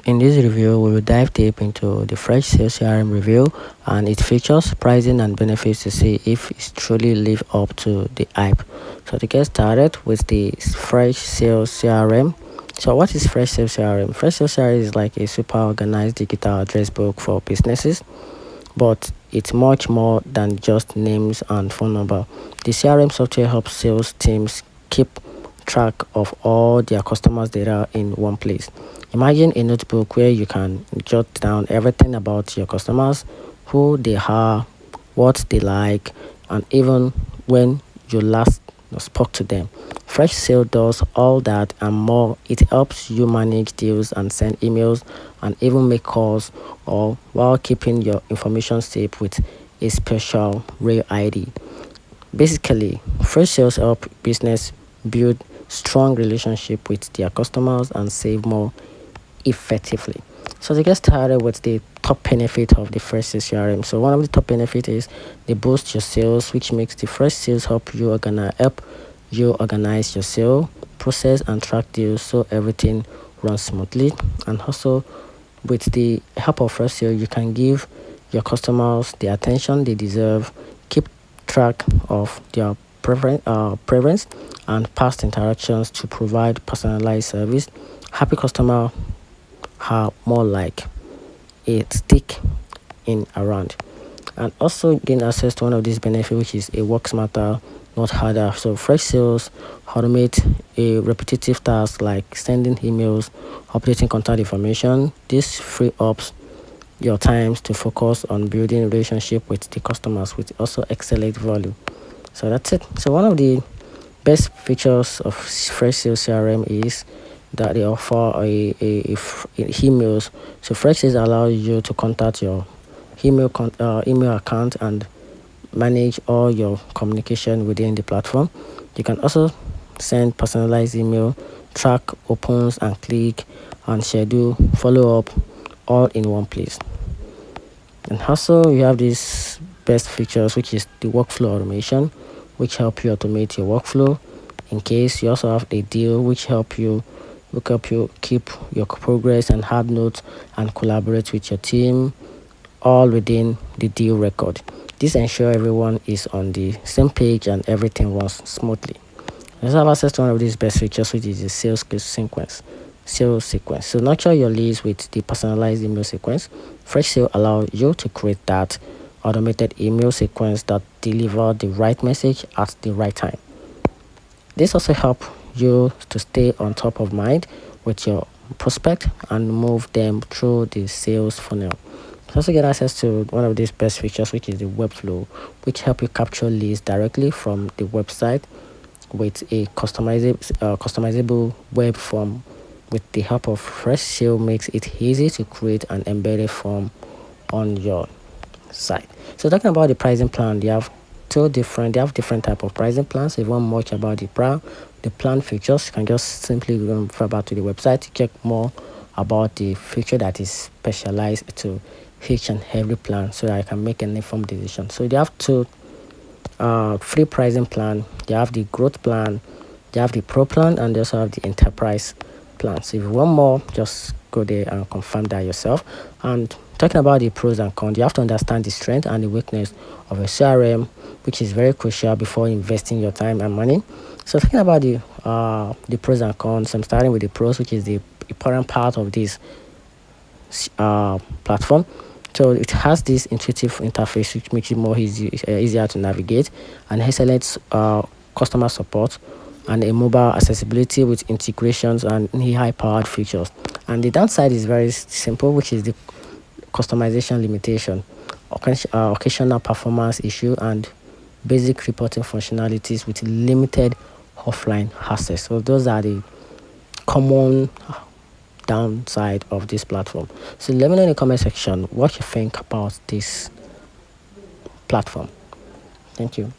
In this review, we will dive deep into the Freshsales CRM review and its features, pricing, and benefits to see if it truly lives up to the hype. So to get started with the Freshsales CRM. So what is Freshsales CRM? Freshsales CRM is like a super organized digital address book for businesses, but it's much more than just names and phone number. The CRM software helps sales teams keep track of all their customers' data in one place. Imagine a notebook where you can jot down everything about your customers, who they are, what they like, and even when you last spoke to them. Freshsales does all that and more. It helps you manage deals and send emails and even make calls, or while keeping your information safe with a special rare ID. Basically, Freshsales help business build strong relationship with their customers and save more effectively. So to get started with the top benefit of the Freshsales CRM. So one of the top benefits is they boost your sales, which makes the Freshsales help you organize your sale process and track deals so everything runs smoothly. And also with the help of Freshsales, you can give your customers the attention they deserve, keep track of their preference and past interactions to provide personalized service. Happy customer are more like a stick in around. And also gain access to one of these benefits, which is a work smarter, not harder. So Freshsales automate a repetitive task like sending emails, updating contact information. This free up your times to focus on building relationship with the customers with also excellent value. So that's it. So one of the best features of Freshsales CRM is that they offer emails. So Freshsales allows you to contact your email account and manage all your communication within the platform. You can also send personalized email, track opens and click, and schedule follow up all in one place. And also you have these best features, which is the workflow automation, which help you automate your workflow. In case you also have a deal, which help you keep your progress and add notes and collaborate with your team, all within the deal record. This ensures everyone is on the same page and everything runs smoothly. You also have access to one of these best features, which is the sales sequence. So nurture your leads with the personalized email sequence. Freshsales allows you to create that automated email sequence that deliver the right message at the right time. This also helps you to stay on top of mind with your prospect and move them through the sales funnel. You also get access to one of these best features, which is the webflow, which help you capture leads directly from the website with a customizable web form. With the help of Freshsales, makes it easy to create an embedded form on your site. So talking about the pricing plan, they have different type of pricing plans. So if you want much about the plan features, you can just simply refer back to the website to check more about the feature that is specialized to each and every plan, so that I can make an informed decision. So they have two free pricing plan. They have the growth plan, they have the pro plan, and they also have the enterprise plan. So if you want more, just go there and confirm that yourself. And talking about the pros and cons, you have to understand the strength and the weakness of a CRM, which is very crucial before investing your time and money. So talking about the pros and cons, I'm starting with the pros, which is the important part of this platform. So it has this intuitive interface, which makes it more easier to navigate, and excellent customer support, and a mobile accessibility with integrations and AI-powered features. And the downside is very simple, which is the customization limitation, occasional performance issue, and basic reporting functionalities with limited offline access. So those are the common downside of this platform. So let me know in the comment section what you think about this platform. Thank you.